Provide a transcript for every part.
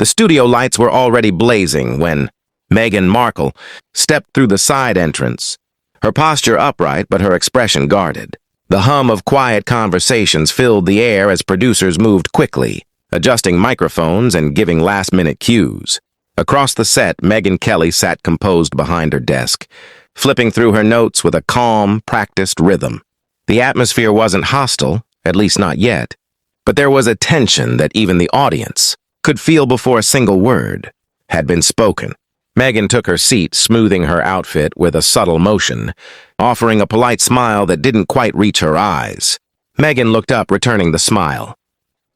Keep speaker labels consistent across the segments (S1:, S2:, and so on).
S1: The studio lights were already blazing when Meghan Markle stepped through the side entrance, her posture upright but her expression guarded. The hum of quiet conversations filled the air as producers moved quickly, adjusting microphones and giving last-minute cues. Across the set, Megyn Kelly sat composed behind her desk, flipping through her notes with a calm, practiced rhythm. The atmosphere wasn't hostile, at least not yet, but there was a tension that even the audience could feel before a single word had been spoken. Megyn took her seat, smoothing her outfit with a subtle motion, offering a polite smile that didn't quite reach her eyes. Megyn looked up, returning the smile,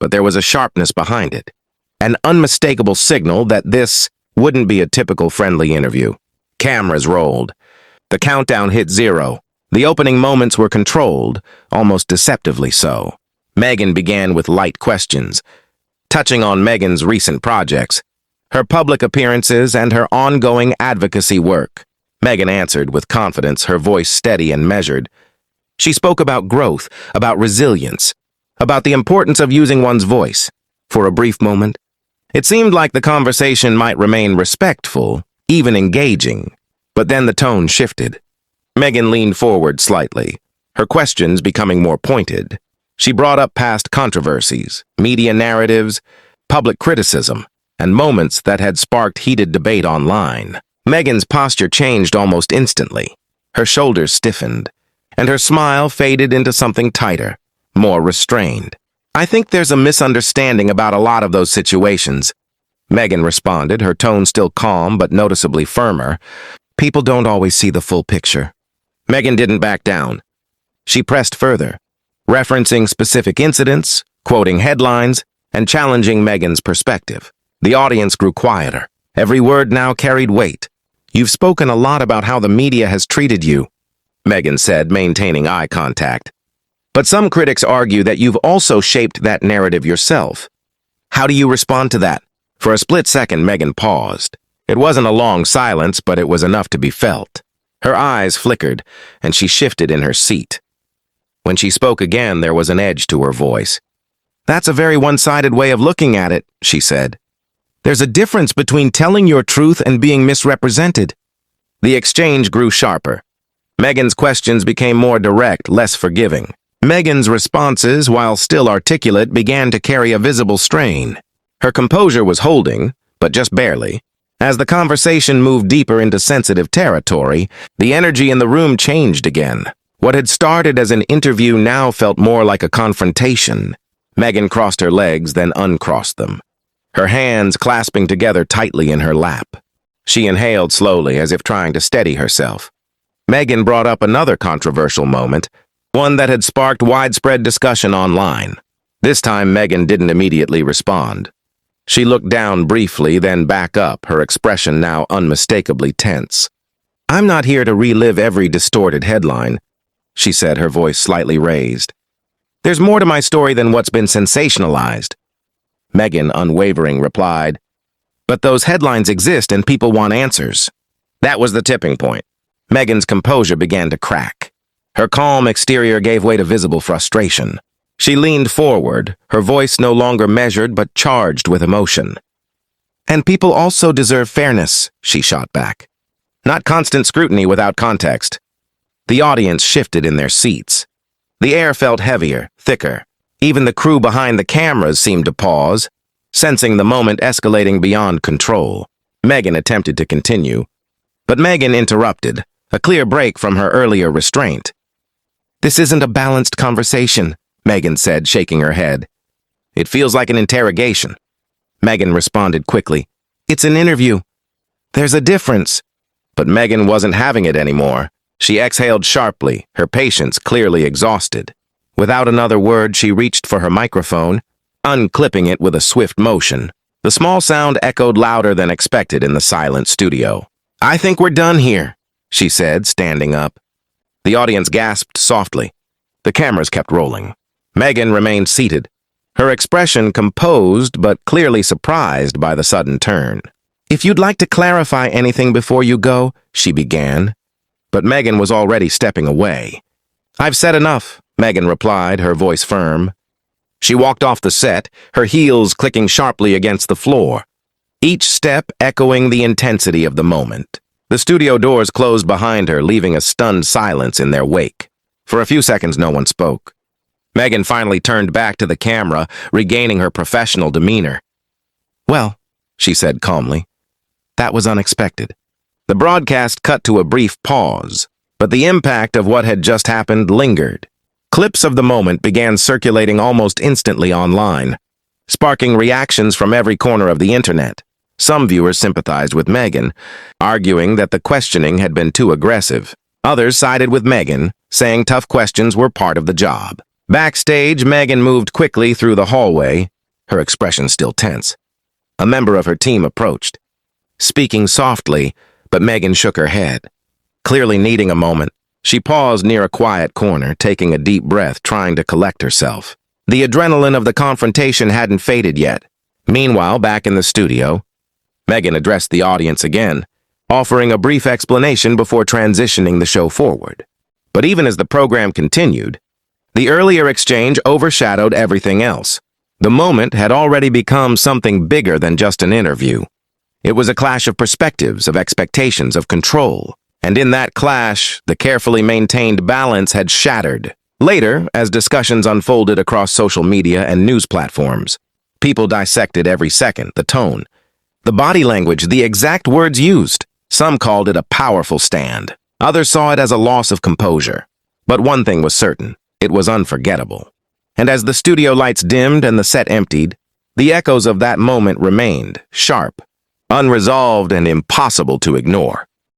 S1: but there was a sharpness behind it, an unmistakable signal that this wouldn't be a typical friendly interview. Cameras rolled. The countdown hit 0. The opening moments were controlled, almost deceptively so. Megyn began with light questions, touching on Megyn's recent projects, her public appearances, and her ongoing advocacy work. Megyn answered with confidence, her voice steady and measured. She spoke about growth, about resilience, about the importance of using one's voice. For a brief moment, it seemed like the conversation might remain respectful, even engaging. But then the tone shifted. Megyn leaned forward slightly, her questions becoming more pointed. She brought up past controversies, media narratives, public criticism, and moments that had sparked heated debate online. Megyn's posture changed almost instantly. Her shoulders stiffened, and her smile faded into something tighter, more restrained. "I think there's a misunderstanding about a lot of those situations," Megyn responded, her tone still calm but noticeably firmer. "People don't always see the full picture." Megyn didn't back down. She pressed further, referencing specific incidents, quoting headlines, and challenging Megyn's perspective. The audience grew quieter. Every word now carried weight. "You've spoken a lot about how the media has treated you," Megyn said, maintaining eye contact. "But some critics argue that you've also shaped that narrative yourself. How do you respond to that?" For a split second, Megyn paused. It wasn't a long silence, but it was enough to be felt. Her eyes flickered, and she shifted in her seat. When she spoke again, there was an edge to her voice. "That's a very one-sided way of looking at it," she said. "There's a difference between telling your truth and being misrepresented." The exchange grew sharper. Megyn's questions became more direct, less forgiving. Megyn's responses, while still articulate, began to carry a visible strain. Her composure was holding, but just barely. As the conversation moved deeper into sensitive territory, the energy in the room changed again. What had started as an interview now felt more like a confrontation. Megyn crossed her legs, then uncrossed them, her hands clasping together tightly in her lap. She inhaled slowly, as if trying to steady herself. Megyn brought up another controversial moment, one that had sparked widespread discussion online. This time, Megyn didn't immediately respond. She looked down briefly, then back up, her expression now unmistakably tense. "I'm not here to relive every distorted headline," she said, her voice slightly raised. "There's more to my story than what's been sensationalized." Megyn, unwavering, replied, "But those headlines exist and people want answers." That was the tipping point. Megyn's composure began to crack. Her calm exterior gave way to visible frustration. She leaned forward, her voice no longer measured but charged with emotion. "And people also deserve fairness," she shot back. "Not constant scrutiny without context." The audience shifted in their seats. The air felt heavier, thicker. Even the crew behind the cameras seemed to pause, sensing the moment escalating beyond control. Megyn attempted to continue, but Megyn interrupted, a clear break from her earlier restraint. "This isn't a balanced conversation," Megyn said, shaking her head. "It feels like an interrogation." Megyn responded quickly. "It's an interview. There's a difference." But Megyn wasn't having it anymore. She exhaled sharply, her patience clearly exhausted. Without another word, she reached for her microphone, unclipping it with a swift motion. The small sound echoed louder than expected in the silent studio. "I think we're done here," she said, standing up. The audience gasped softly. The cameras kept rolling. Megyn remained seated, her expression composed but clearly surprised by the sudden turn. "If you'd like to clarify anything before you go," she began. But Megyn was already stepping away. "I've said enough," Megyn replied, her voice firm. She walked off the set, her heels clicking sharply against the floor. each step echoing the intensity of the moment. The studio doors closed behind her, leaving a stunned silence in their wake. For a few seconds, no one spoke. Megyn finally turned back to the camera, regaining her professional demeanor. "Well," she said calmly, "that was unexpected." The broadcast cut to a brief pause, but the impact of what had just happened lingered. Clips of the moment began circulating almost instantly online, sparking reactions from every corner of the internet. Some viewers sympathized with Megyn, arguing that the questioning had been too aggressive. Others sided with Megyn, saying tough questions were part of the job. Backstage, Megyn moved quickly through the hallway, her expression still tense. A member of her team approached, speaking softly, but Megyn shook her head. Clearly needing a moment, she paused near a quiet corner, taking a deep breath, trying to collect herself. The adrenaline of the confrontation hadn't faded yet. Meanwhile, back in the studio, Megyn addressed the audience again, offering a brief explanation before transitioning the show forward. But even as the program continued, the earlier exchange overshadowed everything else. The moment had already become something bigger than just an interview. It was a clash of perspectives, of expectations, of control. And in that clash, the carefully maintained balance had shattered. Later, as discussions unfolded across social media and news platforms, people dissected every second, the tone, the body language, the exact words used. Some called it a powerful stand. Others saw it as a loss of composure. But one thing was certain, it was unforgettable. And as the studio lights dimmed and the set emptied, the echoes of that moment remained, sharp, unresolved, and impossible to ignore.